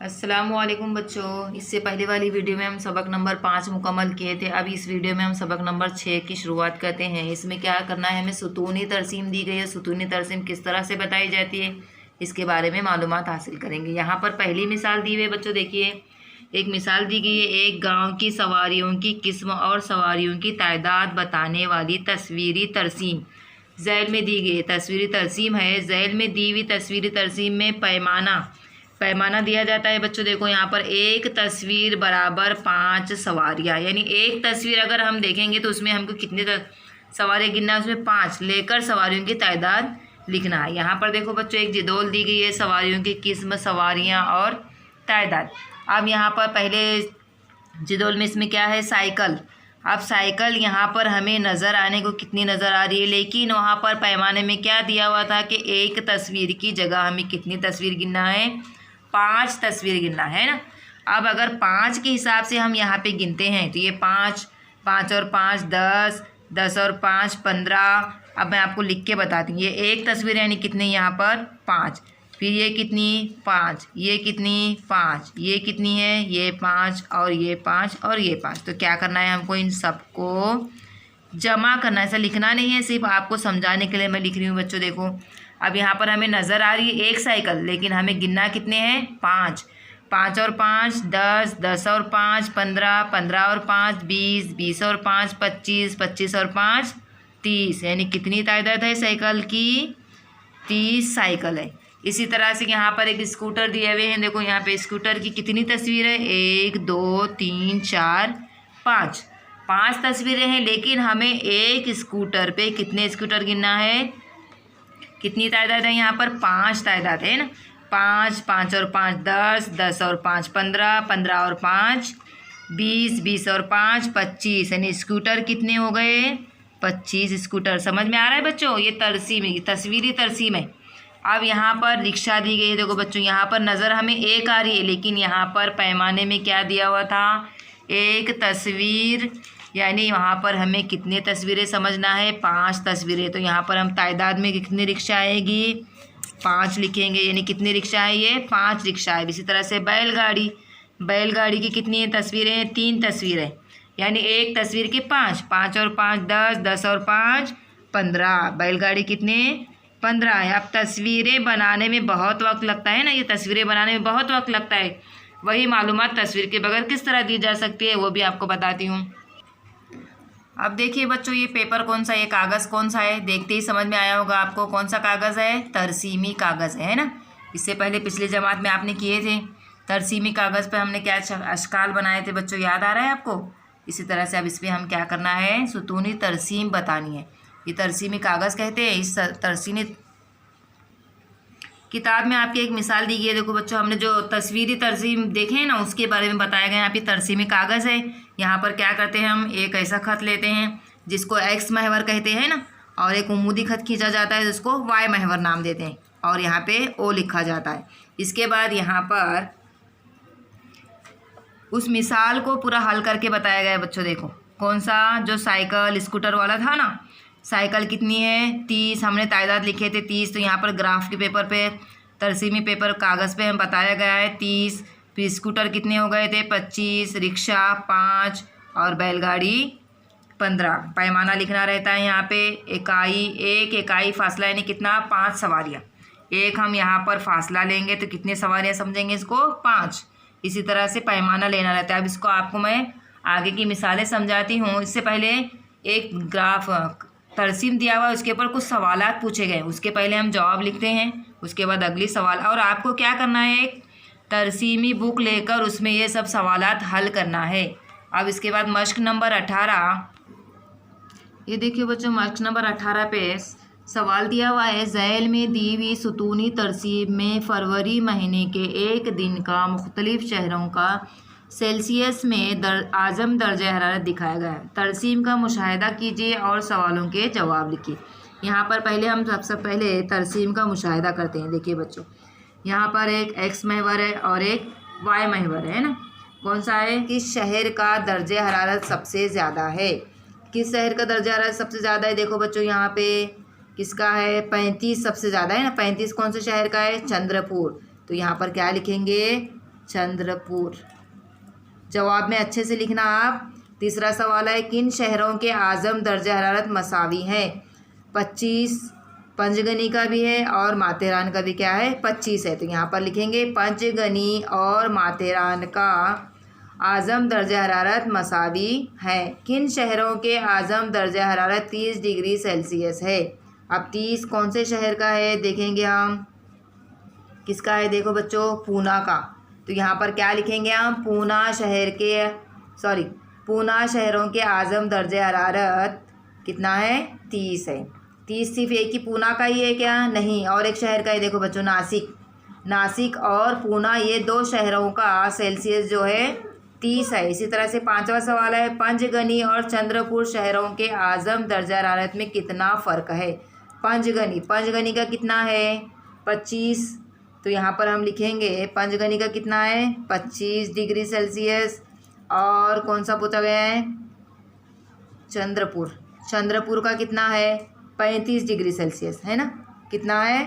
अस्सलामुअलैकुम बच्चों। इससे पहले वाली वीडियो में हम सबक नंबर 5 मुकम्मल किए थे। अब इस वीडियो में हम सबक नंबर 6 की शुरुआत करते हैं। इसमें क्या करना है, हमें सुतूनी तरसीम दी गई है। सुतूनी तरसीम किस तरह से बताई जाती है इसके बारे में मालूमात हासिल करेंगे। यहाँ पर पहली मिसाल दी हुई है बच्चों, देखिए एक मिसाल दी गई है। एक गाँव की सवारियों की किस्म और सवारियों की तादाद बताने वाली तस्वीरी तरसीम ज़ैल में दी गई है। तस्वीरी तरसीम है, ज़ैल में दी हुई तस्वीरी तरसीम में पैमाना दिया जाता है। बच्चों देखो यहाँ पर एक तस्वीर बराबर 5 सवारियाँ, यानी एक तस्वीर अगर हम देखेंगे तो उसमें हमको कितने सवारियाँ गिनना है, उसमें 5 लेकर सवारियों की तादाद लिखना है। यहाँ पर देखो बच्चों एक जिदोल दी गई है, सवारियों की किस्म, सवारियाँ और तादाद। अब यहाँ पर पहले जिदोल में इसमें क्या है, साइकिल। अब साइकिल यहाँ पर हमें नज़र आने को कितनी नज़र आ रही है, लेकिन वहाँ पर पैमाने में क्या दिया हुआ था कि एक तस्वीर की जगह हमें कितनी तस्वीर गिनना है, 5 तस्वीर गिनना है ना। अब अगर 5 के हिसाब से हम यहाँ पे गिनते हैं तो ये 5 5 और 5 10, 10 और 5 15। अब मैं आपको लिख के बताती हूँ, ये एक तस्वीर यानी कितनी यहाँ पर 5, फिर ये कितनी 5, ये कितनी 5, ये कितनी है ये 5 और ये 5 और ये 5। तो क्या करना है हमको, इन सबको जमा करना है। ऐसा लिखना नहीं है, सिर्फ आपको समझाने के लिए मैं लिख रही हूँ बच्चों। देखो अब यहाँ पर हमें नज़र आ रही है एक साइकिल, लेकिन हमें गिनना कितने हैं 5। 5 और 5 10, 10 और 5 15, 15 और 5 20, 20 और 5 25, 25 और 5 30, यानी कितनी तादाद है साइकिल की, 30 साइकिल है। इसी तरह से यहाँ पर एक स्कूटर दिए हुए हैं। देखो यहाँ पे स्कूटर की कितनी तस्वीर है, 1 2 3 4 5 तस्वीरें हैं, लेकिन हमें एक स्कूटर पे कितने स्कूटर गिनना है, कितनी तादाद है यहाँ पर 5 तादाद है ना। 5 5 और 5 10, 10 और 5 15, 15 और 5 20, 20 और 5 25, यानी स्कूटर कितने हो गए 25 स्कूटर। समझ में आ रहा है बच्चों, ये तरसीम तस्वीरी तरसीम है। अब यहाँ पर रिक्शा दी गई है। देखो बच्चों यहाँ पर नज़र हमें एक आ रही है, लेकिन यहाँ पर पैमाने में क्या दिया हुआ था, एक तस्वीर, यानी वहाँ पर हमें कितने तस्वीरें समझना है, 5 तस्वीरें। तो यहाँ पर हम तादाद में कितनी रिक्शा आएगी 5 लिखेंगे, यानी कितनी रिक्शा है ये 5 रिक्शा है। इसी तरह से बैलगाड़ी की कितनी तस्वीरें, 3 तस्वीरें, यानी एक तस्वीर की 5 5 और 5 10, 10 और 5 15, बैलगाड़ी कितने 15 है। अब तस्वीरें बनाने में बहुत वक्त लगता है ना, ये तस्वीरें बनाने में बहुत वक्त लगता है। वही मालूमात तस्वीर के बगैर किस तरह दी जा सकती है वो भी आपको बताती हूँ। अब देखिए बच्चों ये पेपर कौन सा है, ये कागज़ कौन सा है, देखते ही समझ में आया होगा आपको कौन सा कागज़ है, तरसीमी कागज़ है ना। इससे पहले पिछली जमात में आपने किए थे। तरसीमी कागज़ पे हमने क्या अशकाल बनाए थे बच्चों, याद आ रहा है आपको। इसी तरह से अब इस पर हम क्या करना है, सुतूनी तरसीम बतानी है। ये तरसीमी कागज़ कहते हैं। इस तरसीमी किताब में आपकी एक मिसाल दी गई है। देखो बच्चों हमने जो तस्वीरी तरसीम देखे हैं ना उसके बारे में बताया गया है। यहाँ पे तरसीमी कागज़ है। यहाँ पर क्या करते हैं, हम एक ऐसा ख़त लेते हैं जिसको एक्स महवर कहते हैं ना, और एक उमूदी ख़त खींचा जाता है जिसको वाई महवर नाम देते हैं, और यहाँ पे ओ लिखा जाता है। इसके बाद यहाँ पर उस मिसाल को पूरा हल करके बताया गया है बच्चों। देखो कौन सा, जो साइकिल स्कूटर वाला था ना, साइकिल कितनी है 30, हमने तादाद लिखे थे 30। तो यहाँ पर ग्राफ के पेपर पे, तरसीमी पेपर कागज़ पे हम बताया गया है 30। फिर स्कूटर कितने हो गए थे 25, रिक्शा 5 और बैलगाड़ी 15। पैमाना लिखना रहता है यहाँ पे, एक इकाई फासला यानी कितना 5 सवारियाँ। एक हम यहाँ पर फासला लेंगे तो कितने सवारियाँ समझेंगे इसको 5। इसी तरह से पैमाना लेना रहता है। अब इसको आपको मैं आगे की मिसालें समझाती हूँ। इससे पहले एक ग्राफ तरसीम दिया हुआ है, उसके ऊपर कुछ सवालात पूछे गए, उसके पहले हम जवाब लिखते हैं, उसके बाद अगली सवाल। और आपको क्या करना है, एक तरसीमी बुक लेकर उसमें ये सब सवालात हल करना है। अब इसके बाद मश्क नंबर 18, ये देखिए बच्चों मश्क नंबर 18 पे सवाल दिया हुआ है, ज़ैल में दी हुई सुतूनी तरसीम में फरवरी महीने के एक दिन का मुख्तलिफ शहरों का सेल्सियस में आज़म दर्जा हरारत दिखाया गया है। तरसीम का मुशाहिदा कीजिए और सवालों के जवाब लिखिए। यहाँ पर पहले हम सबसे पहले तरसीम का मुशाहिदा करते हैं। देखिए बच्चों यहाँ पर एक एक्स महवर है और एक वाई महवर है ना। कौन सा है, किस शहर का दर्जा हरारत सबसे ज़्यादा है, किस शहर का दर्जा हरारत सबसे ज़्यादा है। देखो बच्चों यहाँ पे किसका है 35 सबसे ज़्यादा है ना। 35 कौन से शहर का है, चंद्रपुर। तो यहाँ पर क्या लिखेंगे चंद्रपुर। जवाब में अच्छे से लिखना आप। तीसरा सवाल है किन शहरों के आज़म दर्जा हरारत मसावी हैं? 25, पंचगनी का भी है और माथेरान का भी क्या है 25 है। तो यहाँ पर लिखेंगे पंचगनी और माथेरान का आज़म दर्जा हरारत मसावी है। किन शहरों के आज़म दर्जा हरारत 30 डिग्री सेल्सियस है? अब 30 कौन से शहर का है देखेंगे हम। किसका है देखो बच्चों, पूना का। तो यहाँ पर क्या लिखेंगे हम, पूना शहरों के आज़म दर्जा हरारत कितना है 30 है। 30 सिर्फ एक ही पूना का ही है क्या? नहीं, और एक शहर का है देखो बच्चों, नासिक और पूना, ये 2 शहरों का सेल्सियस जो है 30 है। इसी तरह से 5वां सवाल है पंचगनी और चंद्रपुर शहरों के आज़म दर्जा हरारत में कितना फ़र्क है? पंचगनी का कितना है 25। तो यहाँ पर हम लिखेंगे पंचगनी का कितना है 25 डिग्री सेल्सियस। और कौन सा पूछा गया है? चंद्रपुर का कितना है 35 डिग्री सेल्सियस, है ना? कितना है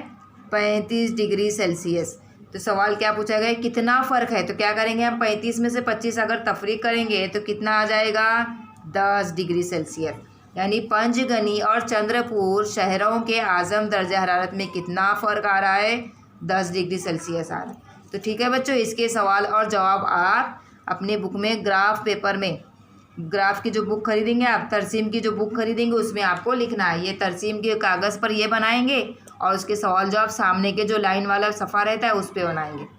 35 डिग्री सेल्सियस। तो सवाल क्या पूछा गया, कितना फ़र्क है? तो क्या करेंगे हम, 35 में से 25 अगर तफरीक करेंगे तो कितना आ जाएगा 10 डिग्री सेल्सियस। यानी पंचगनी और चंद्रपुर शहरों के आज़म दर्जा हरारत में कितना फ़र्क आ रहा है 10 डिग्री सेल्सियस आ रहा है। तो ठीक है बच्चों, इसके सवाल और जवाब आप अपने बुक में ग्राफ पेपर में, ग्राफ की जो बुक खरीदेंगे आप, तरसीम की जो बुक खरीदेंगे उसमें आपको लिखना है। ये तरसीम के कागज़ पर ये बनाएंगे और उसके सवाल जवाब सामने के जो लाइन वाला सफ़ा रहता है उस पर बनाएंगे।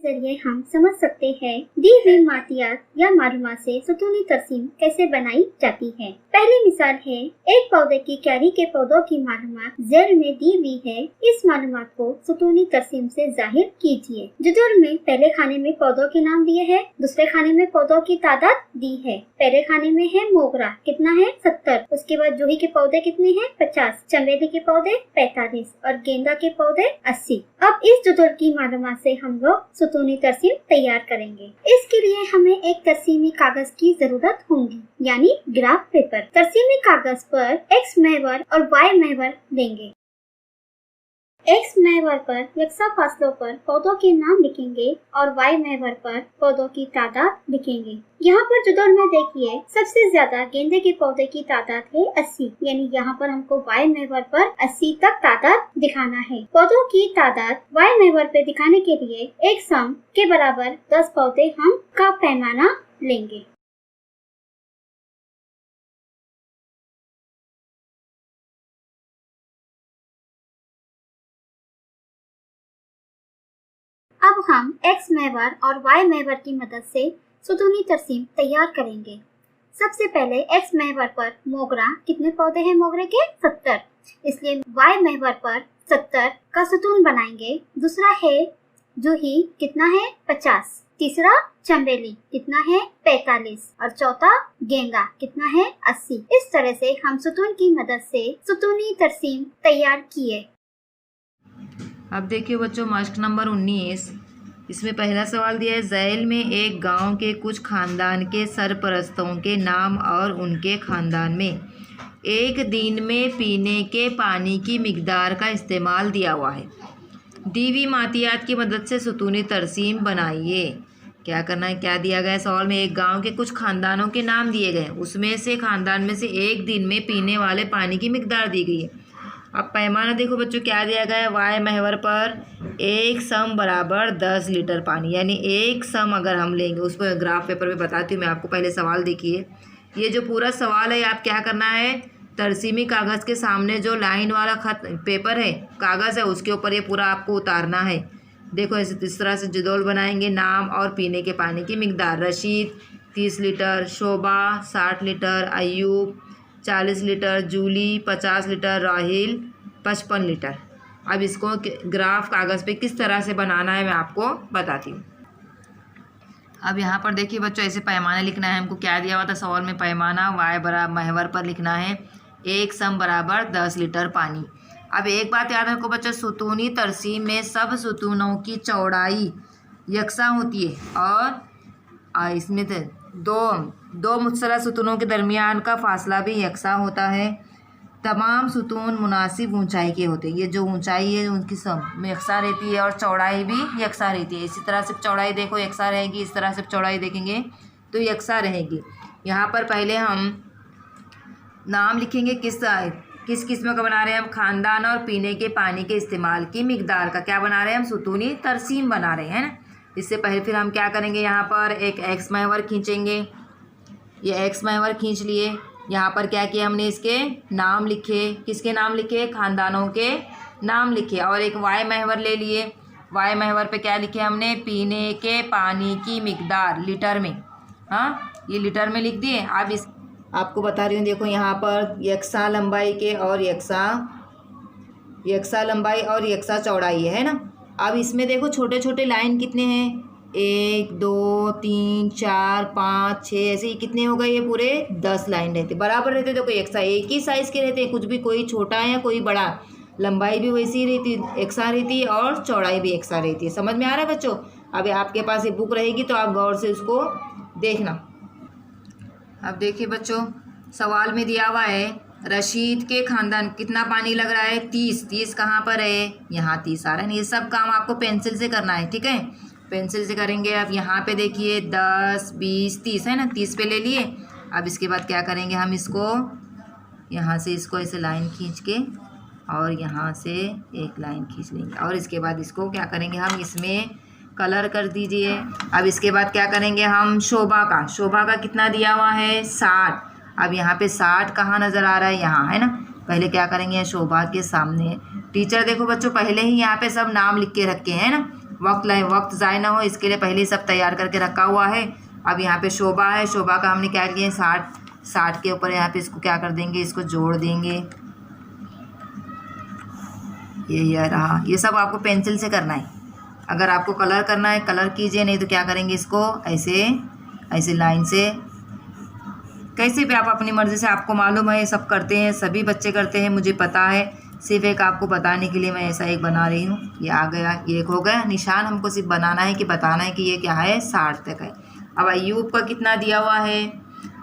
जरिए हम समझ सकते हैं दी हुई मातियात या मालूमात से सुतूनी तरसीम कैसे बनाई जाती है। पहली मिसाल है, एक पौधे की क्यारी के पौधों की मालूमात जेल में दी हुई है। इस मालूमात को सुतूनी तरसीम से जाहिर कीजिए। जदूल में पहले खाने में पौधों के नाम दिए हैं, दूसरे खाने में पौधों की तादाद दी है। पहले खाने में है मोगरा, कितना है 70। उसके बाद जूही के पौधे कितने हैं 50, चमेली के पौधे 45 और गेंदा के पौधे 80। अब इस जदूल की मालूमात से हम लोग सुतूनी तरसीम तैयार करेंगे। इसके लिए हमें एक तरसीमी कागज की जरूरत होगी, यानी ग्राफ पेपर। तरसीमी कागज पर एक्स महवर और वाई महवर लेंगे। एक्स महवर पर यकसा फासलों पर पौधों के नाम लिखेंगे और वाई महवर पर पौधों की तादाद लिखेंगे। यहाँ पर जदौल में देखिए सबसे ज्यादा गेंदे के पौधे की तादाद है 80, यानी यहाँ पर हमको वाई महवर पर 80 तक तादाद दिखाना है। पौधों की तादाद वाई महवर पे दिखाने के लिए एक सम के बराबर 10 पौधे हम का पैमाना लेंगे। अब हम एक्स महवर और वाई महवर की मदद से सुतूनी तरसीम तैयार करेंगे। सबसे पहले एक्स महवर पर मोगरा, कितने पौधे हैं मोगरे के 70, इसलिए वाई महवर पर 70 का सुतून बनाएंगे। दूसरा है जूही, कितना है 50। तीसरा चमेली, कितना है 45 और चौथा गेंदा, कितना है 80। इस तरह से हम सुतून की मदद से सुतूनी तरसीम तैयार किए। अब देखिए बच्चों मश्क नंबर 19, इसमें पहला सवाल दिया है, झैल में एक गांव के कुछ खानदान के सरपरस्तों के नाम और उनके खानदान में एक दिन में पीने के पानी की मिकदार का इस्तेमाल दिया हुआ है। दी हुई मातियात की मदद से सुतूनी तरसीम बनाइए। क्या करना है, क्या दिया गया है सवाल में, एक गांव के कुछ खानदानों के नाम दिए गए, उसमें से खानदान में से एक दिन में पीने वाले पानी की मिकदार दी गई है। अब पैमाना देखो बच्चों क्या दिया गया है, वाई महवर पर एक सम बराबर 10 लीटर पानी, यानी एक सम अगर हम लेंगे, उस पर ग्राफ पेपर में बताती हूँ मैं आपको। पहले सवाल देखिए, ये जो पूरा सवाल है आप क्या करना है, तरसीमी कागज़ के सामने जो लाइन वाला खत पेपर है, कागज़ है, उसके ऊपर ये पूरा आपको उतारना है। देखो ऐसे इस तरह से जदौल बनाएंगे, नाम और पीने के पानी की मिकदार। Rashid 30 litre, Shobha 60 litre, Ayub 40 litre, Julie 50 litre, Rahil 55 litre. अब इसको ग्राफ कागज़ पे किस तरह से बनाना है मैं आपको बताती हूँ। अब यहाँ पर देखिए बच्चों ऐसे पैमाना लिखना है। हमको क्या दिया हुआ था सवाल में, पैमाना वाई बराबर महवर पर लिखना है एक सम बराबर 10 लीटर पानी। अब एक बात याद रखो बच्चों, सुतूनी तरसीम में सब सुतूनों की चौड़ाई यकसा होती है और इसमें दो मुत्सला सुतूनों के दरमियान का फासला भी यकसा होता है। तमाम सुतून मुनासिब ऊंचाई के होते हैं। ये जो ऊंचाई है उनकी सब यकसा रहती है और चौड़ाई भी यकसा रहती है। इसी तरह से चौड़ाई देखो यकसा रहेगी, इस तरह से चौड़ाई देखेंगे तो यकसा रहेगी। यहाँ पर पहले हम नाम लिखेंगे किस किस्म का बना रहे हैं हम, ख़ानदान और पीने के पानी के इस्तेमाल की मिकदार का क्या बना रहे हैं हम, सुतूनी तरसीम बना रहे हैं ना। इससे पहले फिर हम क्या करेंगे, यहाँ पर एक एक्स महवर खींचेंगे। ये एक्स महवर खींच लिए। यहाँ पर क्या किया हमने, इसके नाम लिखे। किसके नाम लिखे, ख़ानदानों के नाम लिखे। और एक वाई महवर ले लिए। वाई महवर पे क्या लिखे हमने, पीने के पानी की मिकदार लीटर में। हाँ, ये लीटर में लिख दिए। अब इस आपको बता रही हूँ, देखो यहाँ पर यकसा लंबाई के और यकसा लंबाई और यकसा चौड़ाई है ना। अब इसमें देखो छोटे छोटे लाइन कितने हैं, 1 2 3 4 5 6, ऐसे ही कितने हो गए, ये पूरे 10 लाइन रहते, बराबर रहते। देखो यकसा एक ही साइज़ के रहते हैं, कुछ भी कोई छोटा है या कोई बड़ा, लंबाई भी वैसी ही रहती, यकसा रहती है और चौड़ाई भी यकसा रहती है। समझ में आ रहा है बच्चों। अब आपके पास ये बुक रहेगी तो आप गौर से उसको देखना। अब देखिए बच्चों, सवाल में दिया हुआ है रशीद के ख़ानदान कितना पानी लग रहा है, 30 कहाँ पर है, यहाँ 30 आ रहा है ना। ये सब काम आपको पेंसिल से करना है, ठीक है, पेंसिल से करेंगे। अब यहाँ पे देखिए 10 20 30 है ना, 30 पे ले लिए। अब इसके बाद क्या करेंगे हम, इसको यहाँ से इसको ऐसे लाइन खींच के और यहाँ से एक लाइन खींच लेंगे। और इसके बाद इसको क्या करेंगे हम, इसमें कलर कर दीजिए। अब इसके बाद क्या करेंगे हम, शोभा का कितना दिया हुआ है, 60। अब यहाँ पे 60 कहाँ नज़र आ रहा है, यहाँ है ना। पहले क्या करेंगे, शोभा के सामने टीचर देखो बच्चों पहले ही यहाँ पे सब नाम लिख के रखे हैं ना, वक्त ज़ाय ना हो इसके लिए पहले ही सब तैयार करके रखा हुआ है। अब यहाँ पे शोभा है, शोभा का हमने क्या किया, 60 के ऊपर यहाँ पे इसको क्या कर देंगे, इसको जोड़ देंगे। ये रहा, ये सब आपको पेंसिल से करना है। अगर आपको कलर करना है कलर कीजिए, नहीं तो क्या करेंगे, इसको ऐसे लाइन से कैसे भी आप अपनी मर्ज़ी से, आपको मालूम है ये सब करते हैं, सभी बच्चे करते हैं, मुझे पता है। सिर्फ एक आपको बताने के लिए मैं ऐसा एक बना रही हूँ। ये आ गया, ये एक हो गया निशान। हमको सिर्फ बनाना है कि बताना है कि ये क्या है, 60 तक है। अब अयूब का कितना दिया हुआ है,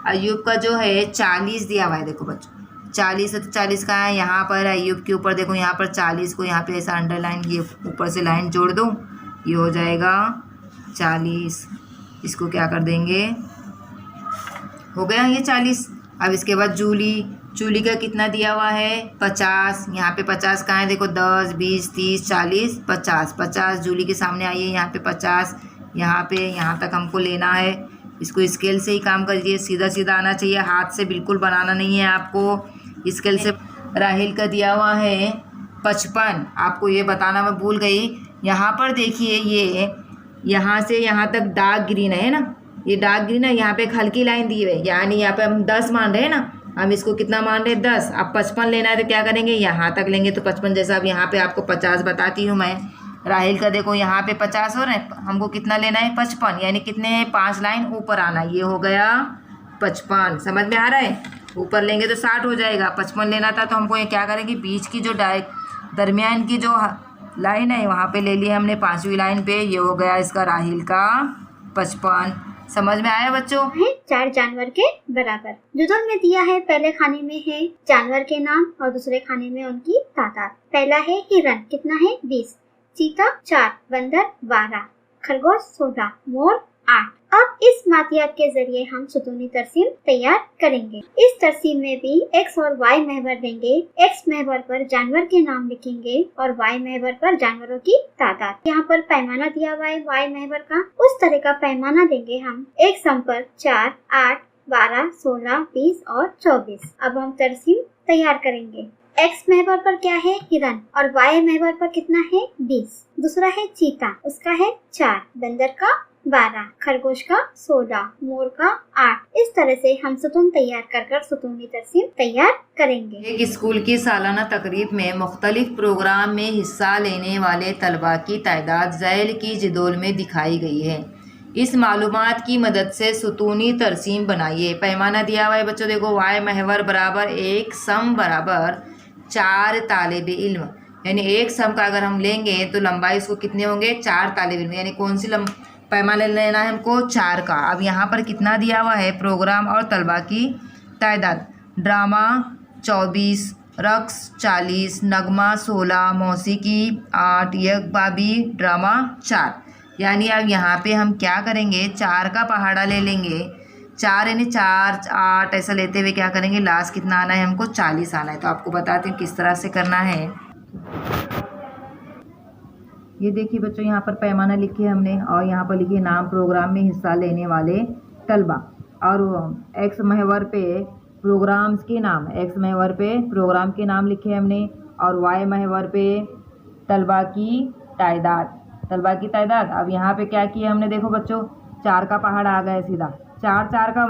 अयूब का जो है 40 दिया हुआ है। देखो बच्चों 40 है तो 40 का है, यहाँ पर अयूब के ऊपर देखो, यहाँ पर 40 को यहाँ पे ऐसा अंडरलाइन, ये ऊपर से लाइन जोड़ दो, ये हो जाएगा 40। इसको क्या कर देंगे, हो गया ये 40। अब इसके बाद जूली का कितना दिया हुआ है, 50। यहाँ पे 50 कहाँ है, देखो 10 20 30 40 50 जूली के सामने आइए, यहाँ पे 50, यहाँ तक हमको लेना है। इसको स्केल से ही काम करिए, सीधा सीधा आना चाहिए, हाथ से बिल्कुल बनाना नहीं है आपको, स्केल से। राहिल का दिया हुआ है 55, आपको ये बताना मैं भूल गई। यहाँ पर देखिए ये यहाँ से यहाँ तक डार्क ग्रीन है ना, ये डार्क ग्रीन है, यहाँ पे एक हल्की लाइन दी हुई है, यानी यहाँ पे हम 10 मान रहे हैं ना, हम इसको कितना मान रहे हैं, 10। अब 55 लेना है तो क्या करेंगे, यहाँ तक लेंगे तो 55 जैसा। अब यहाँ पे आपको 50 बताती हूँ मैं। राहिल का देखो यहाँ पे 50 हो रहे हैं, हमको कितना लेना है, 55, यानी कितने हैं, 5 लाइन ऊपर आना, ये हो गया 55। समझ में आ रहा है, ऊपर लेंगे तो 60 हो जाएगा। 55 लेना था तो हमको ये क्या करेंगे, बीच की जो दरमियान की जो लाइन है वहाँ पे ले लिए हमने 5वीं लाइन पे, ये हो गया इसका राहिल का 55। समझ में आया बच्चों, है 4 जानवर के बराबर। जुदल में दिया है, पहले खाने में है जानवर के नाम और दूसरे खाने में उनकी तादाद। पहला है हिरन, कितना है, 20, चीता 4, बंदर 12, खरगोश 16, मोर 8। अब इस मातियात के जरिए हम सुतूनी तरसीम तैयार करेंगे। इस तरसीम में भी एक्स और वाई महवर देंगे। एक्स महवर पर जानवर के नाम लिखेंगे और वाई महवर पर जानवरों की तादाद। यहाँ पर पैमाना दिया हुआ है वाई महवर का, उस तरह का पैमाना देंगे हम। एक सम पर 4, 8, 12, 16, 20 और 24। अब हम तरसीम तैयार करेंगे। एक्स महवर पर क्या है, हिरन, और वाई महवर पर कितना है, 20। दूसरा है चीता, उसका है 4, बंदर का 12, खरगोश का 16, मोर का 8। इस तरह से हम सुतून तैयार कर सुतूनी तरसीम तैयार करेंगे। एक स्कूल की सालाना तकरीब में मुख्तलिफ प्रोग्राम में हिस्सा लेने वाले तलबा की तादाद ज़ैल की जदौल में दिखाई गई है। इस मालूमात की मदद से सुतूनी तरसीम बनाइए। पैमाना दिया हुआ है बच्चों, देखो वाई महवर बराबर एक सम बराबर 4 तालिब इल्म, यानी एक सम का अगर हम लेंगे तो लंबाई इसको कितने होंगे, 4 तालिब इल्म, यानी कौन सी पैमाना लेना है हमको, 4 का। अब यहाँ पर कितना दिया हुआ है, प्रोग्राम और तलबा की तादाद। ड्रामा 24, रक्स 40, नगमा 16, मौसीकी 8, यकबाबी ड्रामा 4। यानी अब यहाँ पे हम क्या करेंगे, 4 का पहाड़ा ले लेंगे। 4 यानी 4 8 ऐसा लेते हुए क्या करेंगे, लास्ट कितना आना है हमको, 40 आना है। तो आपको बताती हूँ किस तरह से करना है। ये देखिए बच्चों, यहाँ पर पैमाना लिखे हमने और यहाँ पर लिखिए नाम प्रोग्राम में हिस्सा लेने वाले तलबा, और एक्स महवर पे प्रोग्राम्स के नाम, एक्स महवर पे प्रोग्राम के नाम लिखे हमने, और वाई महवर पे तलबा की तादाद, तलबा की तादाद। अब यहाँ पे क्या किया हमने, देखो बच्चों 4 का पहाड़ आ गया सीधा, 4 का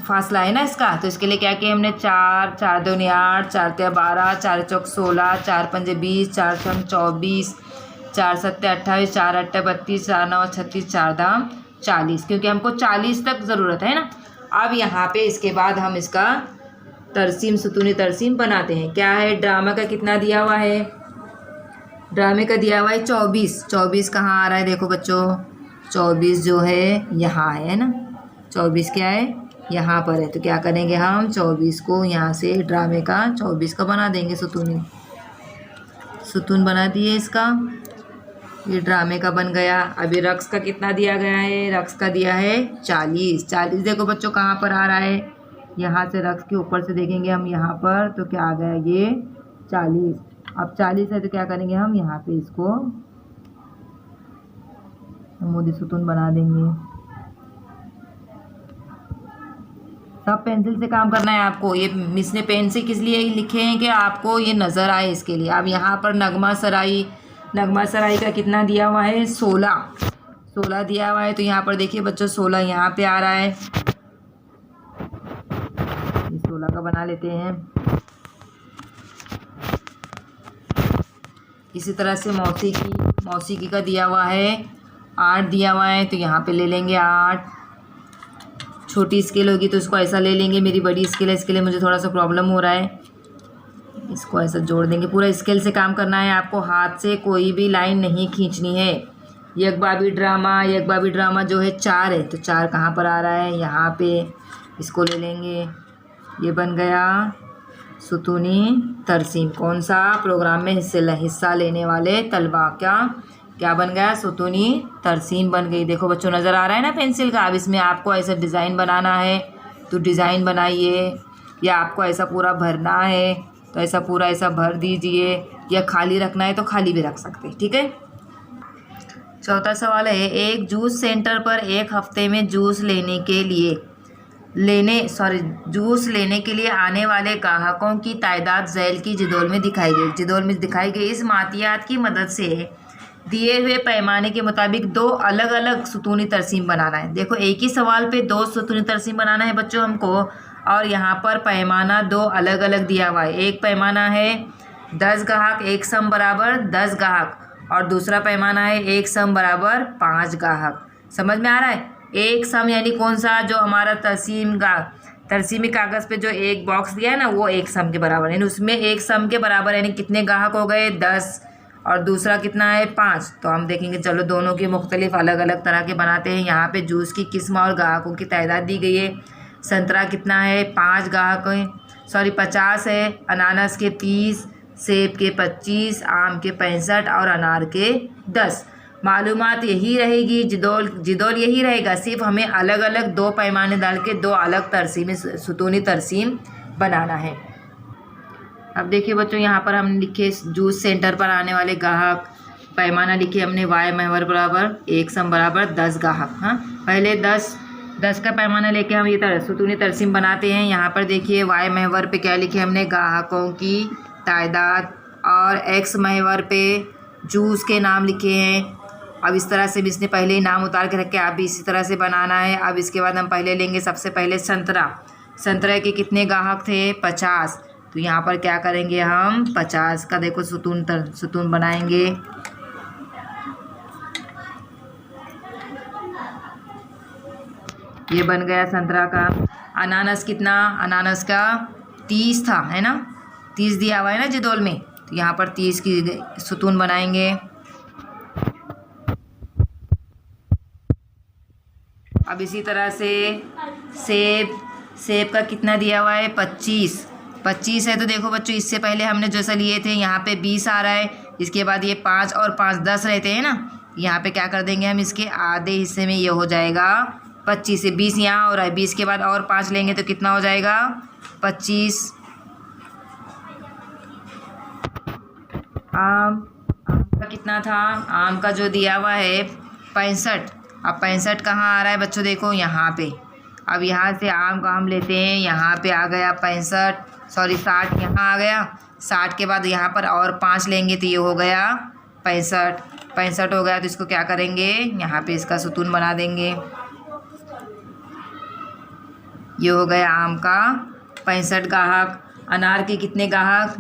फासला है ना इसका, तो इसके लिए क्या किया हमने, 4 4 दूनी 8, 4 3 12, 4 चौक 16, 4 पंजे 20, 4 छम 24, 4 7 28, 4 8 32, 4 9 36, 4 दाम 40, क्योंकि हमको 40 तक ज़रूरत है ना। अब यहाँ पे इसके बाद हम इसका तरसीम, सुतूनी तरसीम बनाते हैं। क्या है, ड्रामा का कितना दिया हुआ है, ड्रामे का दिया हुआ है 24। 24 कहाँ आ रहा है, देखो बच्चों 24 जो है यहाँ है ना, 24 क्या है, यहाँ पर है। तो क्या करेंगे हम, 24 को यहाँ से ड्रामे का 24 का बना देंगे, सुतूनी सुतून बना दिए इसका, ये ड्रामे का बन गया। अभी रक्स का कितना दिया गया है, रक्स का दिया है 40। 40 देखो बच्चों कहाँ पर आ रहा है, यहाँ से रक्स के ऊपर से देखेंगे हम यहाँ पर, तो क्या आ गया ये 40। अब 40 है तो क्या करेंगे हम, यहाँ पे इसको मोदी सुतून बना देंगे। सब पेंसिल से काम करना है आपको। ये मिस ने पेन से किस लिए लिखे हैं कि आपको ये नज़र आए, इसके लिए। अब यहाँ पर नगमा सराई, नगमा सराई का कितना दिया हुआ है, 16 दिया हुआ है। तो यहाँ पर देखिए बच्चों 16 यहाँ पे आ रहा है, 16 का बना लेते हैं। इसी तरह से मौसीकी का दिया हुआ है 8 दिया हुआ है, तो यहाँ पे ले लेंगे 8। छोटी स्केल होगी तो इसको ऐसा ले लेंगे, मेरी बड़ी स्केल है इसके लिए मुझे थोड़ा सा प्रॉब्लम हो रहा है, इसको ऐसा जोड़ देंगे। पूरा स्केल से काम करना है आपको, हाथ से कोई भी लाइन नहीं खींचनी है। यकबाबी ड्रामा जो है 4 है, तो 4 कहाँ पर आ रहा है, यहाँ पे इसको ले लेंगे। ये बन गया सुतूनी तरसीम, कौन सा, प्रोग्राम में हिस्सा लेने वाले तलबा, क्या बन गया, सुतूनी तरसीम बन गई। देखो बच्चों नज़र आ रहा है ना पेंसिल का। अब इसमें आपको ऐसा डिज़ाइन बनाना है तो डिज़ाइन बनाइए, या आपको ऐसा पूरा भरना है तो ऐसा पूरा ऐसा भर दीजिए, या खाली रखना है तो खाली भी रख सकते हैं, ठीक है। चौथा सवाल है, एक जूस सेंटर पर एक हफ्ते में जूस लेने के लिए आने वाले ग्राहकों की तादाद झैल की जदौल में दिखाई गई। इस मातियात की मदद से दिए हुए पैमाने के मुताबिक 2 अलग अलग सुतूनी तरसीम बनाना है। देखो एक ही सवाल पे 2 सुतूनी तरसीम बनाना है बच्चों हमको, और यहाँ पर पैमाना 2 अलग अलग दिया हुआ है। एक पैमाना है 10 गाहक, एक सम बराबर 10 गाहक, और दूसरा पैमाना है एक सम बराबर 5 गाहक। समझ में आ रहा है, एक सम यानी कौन सा, जो हमारा तरसीमी कागज़ पे जो एक बॉक्स दिया है ना, वो एक सम के बराबर, यानी उसमें एक सम के बराबर यानी कितने गाहक हो गए, 10, और दूसरा कितना है 5। तो हम देखेंगे, चलो दोनों के मुख्तलिफ अलग अलग तरह के बनाते हैं। यहाँ पे जूस की किस्म और ग्राहकों की तादाद दी गई है। संतरा कितना है, 5 ग्राहक हैं, 50 है, अनानास के 30, सेब के 25, आम के 65 और अनार के 10। मालूमात यही रहेगी, जिदौल यही रहेगा, सिर्फ हमें अलग अलग 2 पैमाने डाल के 2 अलग सुतूनी तरसीम बनाना है। अब देखिए बच्चों यहाँ पर हम लिखे जूस सेंटर पर आने वाले ग्राहक, पैमाना लिखे हमने वाई महवर बराबर एक सम बराबर 10 ग्राहक। हाँ, पहले 10 का पैमाना लेके हम ये सुतूनी तरसीम बनाते हैं। यहाँ पर देखिए वाई महवर पे क्या लिखे हमने, ग्राहकों की तादाद, और एक्स महवर पे जूस के नाम लिखे हैं। अब इस तरह से भी इसने पहले ही नाम उतार के रखे, आप भी इसी तरह से बनाना है। अब इसके बाद हम पहले लेंगे सबसे पहले संतरा के कितने ग्राहक थे, 50। तो यहाँ पर क्या करेंगे हम, 50 का देखो सुतून बनाएंगे। ये बन गया संतरा का। अनानास कितना, अनानास का 30 था, है ना, 30 दिया हुआ है ना जिदौल में, तो यहाँ पर 30 की सुतून बनाएंगे। अब इसी तरह से सेब का कितना दिया हुआ है, 25। 25 है तो देखो बच्चों इससे पहले हमने जैसा लिए थे यहाँ पे 20 आ रहा है, इसके बाद ये 5 और 5 10 रहते हैं ना, यहाँ पे क्या कर देंगे हम, इसके आधे हिस्से में ये हो जाएगा 25 से 20 यहाँ हो रहा है, 20 के बाद और 5 लेंगे तो कितना हो जाएगा 25। आम का कितना था, आम का जो दिया हुआ है 65। अब 65 कहाँ आ रहा है बच्चों, देखो यहाँ पे। अब यहाँ से आम का हम लेते हैं, यहाँ पे आ गया 60 यहाँ आ गया। 60 के बाद यहाँ पर और 5 लेंगे तो ये हो गया 65 हो गया। तो इसको क्या करेंगे, यहाँ पे इसका सुतून बना देंगे। ये हो गया आम का 65 गाहक। अनार के कितने गाहक,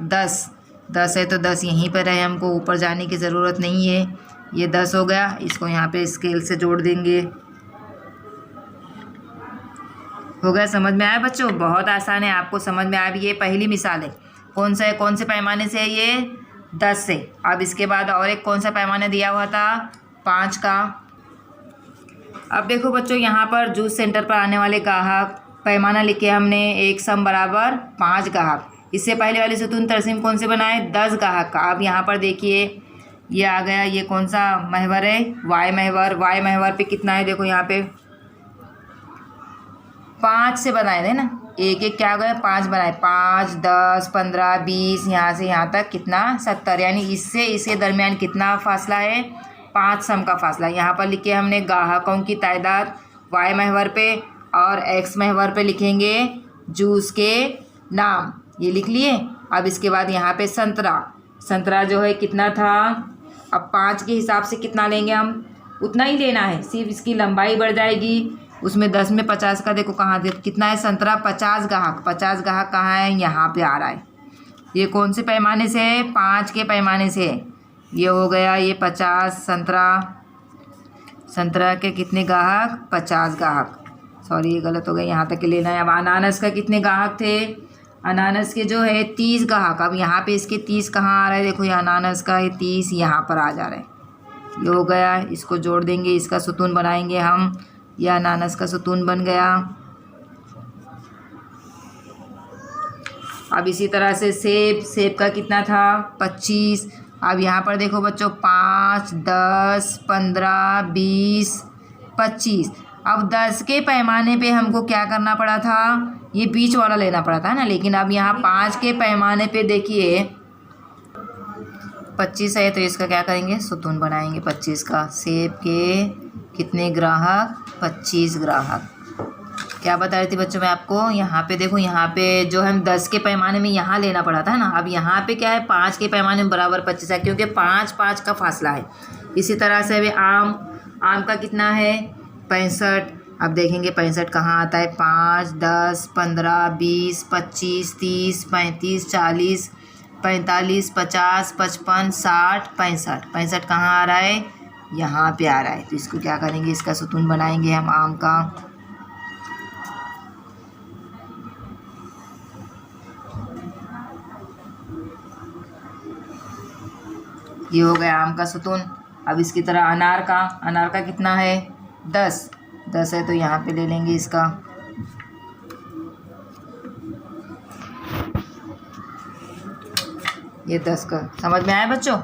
10 है तो 10 यहीं पर है, हमको ऊपर जाने की ज़रूरत नहीं है। ये 10 हो गया, इसको यहाँ पे स्केल से जोड़ देंगे। हो गया, समझ में आया बच्चों, बहुत आसान है, आपको समझ में आया। अब ये पहली मिसाल है, कौन सा है, कौन से पैमाने से है ये, 10 से। अब इसके बाद और एक कौन सा पैमाना दिया हुआ था, 5 का। अब देखो बच्चों यहाँ पर जूस सेंटर पर आने वाले गाहक पैमाना लिखे हमने, एक सम बराबर 5 गाहक। इससे पहले वाले सुतून तरसीम कौन से बनाए, 10 गाहक का। अब यहाँ पर देखिए ये आ गया, ये कौन सा महवर है, वाई महवर पे कितना है, देखो यहाँ पे 5 से बनाए थे ना, एक एक क्या हो गया 5 बनाए, 5 10 15 20, यहाँ से यहाँ तक कितना 70, यानी इससे इसके दरमियान कितना फासला है, 5 सम का फासला। यहाँ पर लिखे हमने गाहकों की तादाद वाई महवर पे, और एक्स महवर पे लिखेंगे जूस के नाम, ये लिख लिए। अब इसके बाद यहाँ पे संतरा जो है कितना था, अब 5 के हिसाब से कितना लेंगे हम, उतना ही लेना है, सिर्फ इसकी लंबाई बढ़ जाएगी। उसमें 10 में 50 का देखो कहाँ दे, कितना है संतरा, 50 गाहक कहाँ है, यहाँ पे आ रहा है। ये कौन से पैमाने से है, 5 के पैमाने से है। ये हो गया ये 50 संतरा के कितने गाहक, 50 गाहक। सॉरी ये गलत हो गया, यहाँ तक के लेना है। अब अनानस का कितने गाहक थे, अनानस के जो है 30 गाहक। अब यहाँ पे इसके 30 कहाँ आ रहा है, देखो ये अनानस का ये 30 यहाँ पर आ जा रहा है। ये हो गया, इसको जोड़ देंगे, इसका सुतून बनाएंगे हम, यह अनानस का सुतून बन गया। अब इसी तरह से सेब का कितना था, 25। अब यहाँ पर देखो बच्चों 5 10 15 20 25। अब 10 के पैमाने पे हमको क्या करना पड़ा था, ये बीच वाला लेना पड़ा था ना, लेकिन अब यहाँ 5 के पैमाने पे देखिए 25 है तो इसका क्या करेंगे, सुतून बनाएंगे 25 का। सेब के कितने ग्राहक, 25 ग्राहक। क्या बता रही थी बच्चों मैं आपको, यहाँ पे देखो, यहाँ पे जो हम 10 के पैमाने में यहाँ लेना पड़ा था ना, अब यहाँ पे क्या है 5 के पैमाने में बराबर 25 है, क्योंकि 5 का फासला है। इसी तरह से अभी आम का कितना है, 65। अब देखेंगे 65 कहाँ आता है, 5 10 15 20 25 30 35 40 45 50 55 60 65 कहाँ आ रहा है, यहाँ पे आ रहा है। तो इसको क्या करेंगे, इसका सुतून बनाएंगे हम आम का। ये हो गया आम का सुतून। अब इसकी तरह अनार का कितना है, 10 है तो यहाँ पे ले लेंगे इसका। ये 10 का, समझ में आया बच्चों।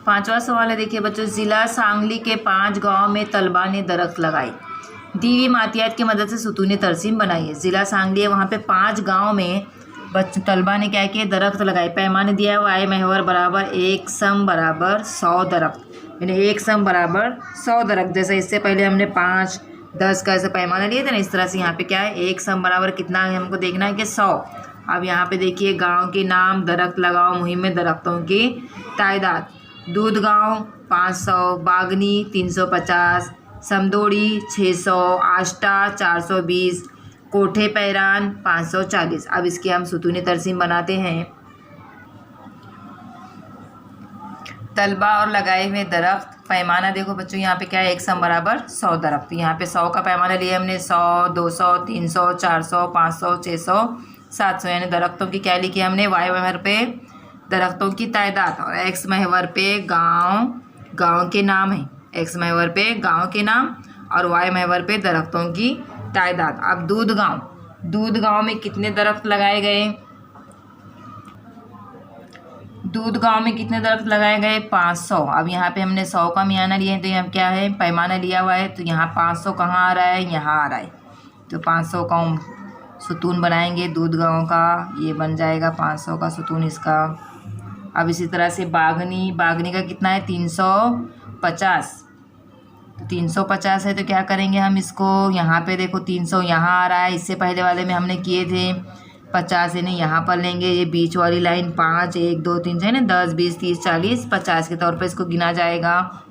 5वां सवाल है, देखिए बच्चों, जिला सांगली के 5 गांव में तलबा ने दरख्त लगाई। दी हुई मातियात की मदद से सुतूनी तरसीम बनाई है। जिला सांगली है, वहाँ पे 5 गांव में तलबा ने क्या किया, दरख्त लगाए। पैमाने दिया हुआ है महवर बराबर 1 सम बराबर 100 दरख्त, यानी 1 सम बराबर 100 दरख्त। जैसे इससे पहले हमने 5 10 का ऐसे पैमाना लिए थे ना, इस तरह से यहाँ पे क्या है, 1 सम बराबर कितना है, हमको देखना है कि 100। अब यहाँ पे देखिए गांव के नाम, दरख्त लगाओ मुहिम में दरख्तों की तादाद। दूध गांव 500, बागनी 350, समदोड़ी 600, आष्टा 420, कोठे पैरान 540। अब इसकी हम सुतूनी तरसीम बनाते हैं। तलबा और लगाए हुए दरख्त, पैमाना देखो बच्चों यहाँ पे क्या है, 1 सम बराबर 100 दरख्त। यहाँ पे 100 का पैमाना लिया हमने, 100 200 300 400 500 600 700, यानी दरख्तों की क्या लिखी हमने, वाई महवर पे दरख्तों की तादाद, और एक्स महवर पे गांव के नाम है। एक्स महवर पे गांव के नाम और वाई महवर पे दरख्तों की तादाद। अब दूध गांव में कितने दरख्त लगाए गए? दूध गांव में कितने दरख्त लगाए गए? 500। अब यहाँ पे हमने 100 का मियाना लिया है, तो यहाँ क्या है, पैमाना लिया हुआ है, तो यहाँ 500 कहाँ आ रहा है? यहाँ आ रहा है। तो 500 का सुतून बनाएंगे दूध गांव का, ये बन जाएगा 500 का सुतून इसका। अब इसी तरह से बागनी का कितना है? 350। तो 350 है, तो क्या करेंगे हम इसको, यहाँ पे देखो 300 यहाँ आ रहा है, इससे पहले वाले में हमने किए थे 50, यानी यहाँ पर लेंगे ये बीच वाली लाइन 5, 1 2 3 है ना, 10 20 30 40 50 के तौर पे इसको गिना जाएगा।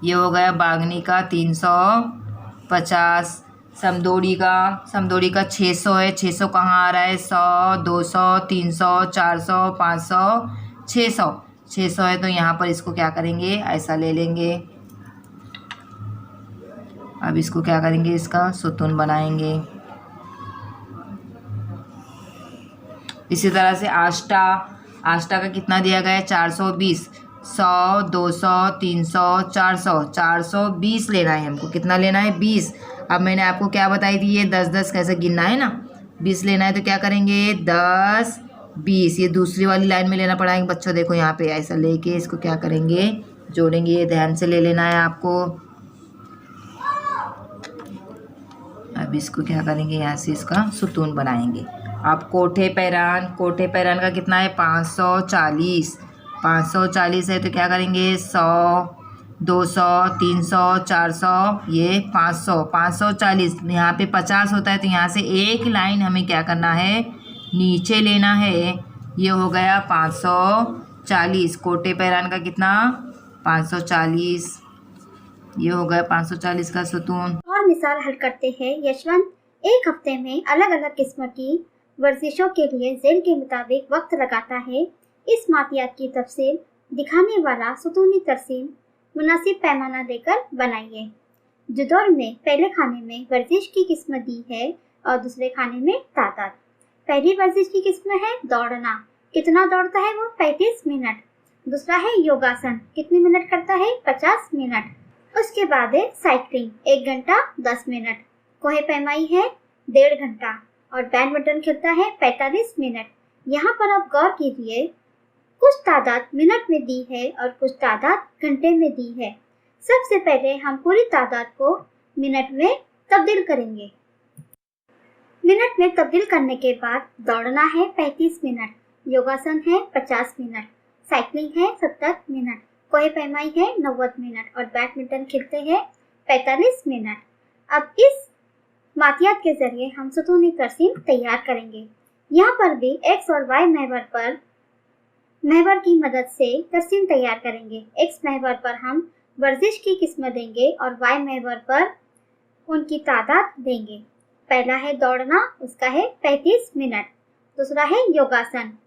ये हो गया बागनी का 350। समदोड़ी का 600 है, 600 कहाँ आ रहा है? 100 200 300 400 500 600 है, तो यहाँ पर इसको क्या करेंगे, ऐसा ले लेंगे। अब इसको क्या करेंगे, इसका सुतून बनाएंगे। इसी तरह से आष्टा का कितना दिया गया है? 420। 100 200 300 400 420 लेना है हमको। कितना लेना है? 20। अब मैंने आपको क्या बताई थी, ये 10 कैसे गिनना है ना, 20 लेना है, तो क्या करेंगे 10 20, ये दूसरी वाली लाइन में लेना पड़ेगा बच्चों। देखो यहाँ पे ऐसा लेके इसको क्या करेंगे, जोड़ेंगे। ये ध्यान से ले लेना है आपको। अब इसको क्या करेंगे, यहाँ से इसका सुतून बनाएंगे। अब कोठे पैरान का कितना है? 540 है, तो क्या करेंगे 100 200 300 400 ये 540। यहाँ पे 50 होता है, तो यहाँ से एक लाइन हमें क्या करना है, नीचे लेना है। ये हो गया 540। कोठे पैरान का कितना? 540। ये हो गया 540 का सुतून। और मिसाल हल करते हैं। यशवंत एक हफ्ते में अलग अलग किस्म की वर्जिशों के लिए जेल के मुताबिक वक्त लगाता है। इस मातियात की तफसील दिखाने वाला सुतूनी तरसीम मुनासिब पैमाना देकर बनाइए। जुदौर में पहले खाने में वर्जिश की किस्म दी है और दूसरे खाने में तादाद। पहली वर्जिश की किस्म है दौड़ना। कितना दौड़ता है वो? 35 मिनट। दूसरा है योगासन। कितने मिनट करता है? 50 मिनट। उसके बाद है साइकिलिंग, 1 घंटा 10 मिनट। कोहे पैमाई है 1.5 घंटा और बैडमिंटन खेलता है 45 मिनट। यहाँ पर आप गौर कीजिए, कुछ तादाद मिनट में दी है और कुछ तादाद घंटे में दी है। सबसे पहले हम पूरी तादाद को मिनट में तब्दील करेंगे। मिनट में तब्दील करने के बाद दौड़ना है 35 मिनट, योगासन है 50 मिनट, साइकिलिंग है 70 मिनट, कोहे पैमाई है 90 मिनट और बैडमिंटन खेलते हैं 45 मिनट। अब इस मातियात के जरिए हम सुतूनी तरसीम तैयार करेंगे। यहाँ पर भी एक्स और वाई महवर की मदद से तरसीम तैयार करेंगे। एक्स महवर पर हम वर्जिश की किस्म देंगे और वाई महवर पर उनकी तादाद देंगे। पहला है दौड़ना, उसका है 35 मिनट। दूसरा है योगासन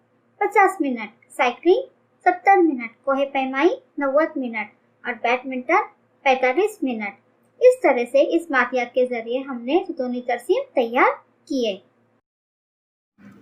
50 मिनट, साइकिलिंग 70 मिनट, कोहे पैमाई 90 मिनट और बैडमिंटन 45 मिनट। इस तरह से इस मातियात के जरिए हमने सुतूनी तरसीम तैयार किए।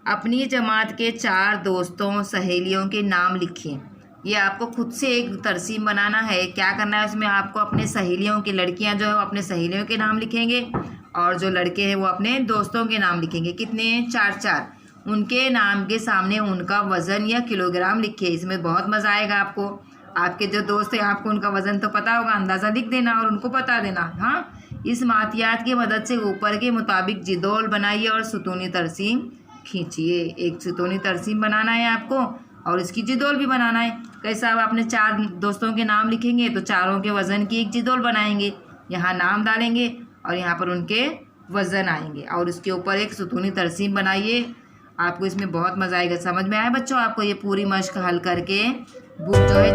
अपनी जमात के 4 दोस्तों सहेलियों के नाम लिखिए। ये आपको खुद से एक तरसीम बनाना है। क्या करना है उसमें, आपको अपने सहेलियों की, लड़कियां जो है वो अपने सहेलियों के नाम लिखेंगे और जो लड़के हैं वो अपने दोस्तों के नाम लिखेंगे। कितने? 4। उनके नाम के सामने उनका वज़न या किलोग्राम लिखिए। इसमें बहुत मज़ा आएगा आपको। आपके जो दोस्त हैं आपको उनका वज़न तो पता होगा, अंदाज़ा लिख देना और उनको बता देना। हाँ, इस मातियात की मदद से ऊपर के मुताबिक जिदोल बनाइए और सुतूनी तरसीम खींचिए। एक सुतूनी तरसीम बनाना है आपको और इसकी जिदोल भी बनाना है। कैसा? अब आपने 4 दोस्तों के नाम लिखेंगे तो चारों के वज़न की एक जिदोल बनाएंगे। यहाँ नाम डालेंगे और यहाँ पर उनके वज़न आएंगे और उसके ऊपर एक सुतूनी तरसीम बनाइए। आपको इसमें बहुत मज़ा आएगा। समझ में आया बच्चों आपको? ये पूरी मश्क हल करके बुक जो है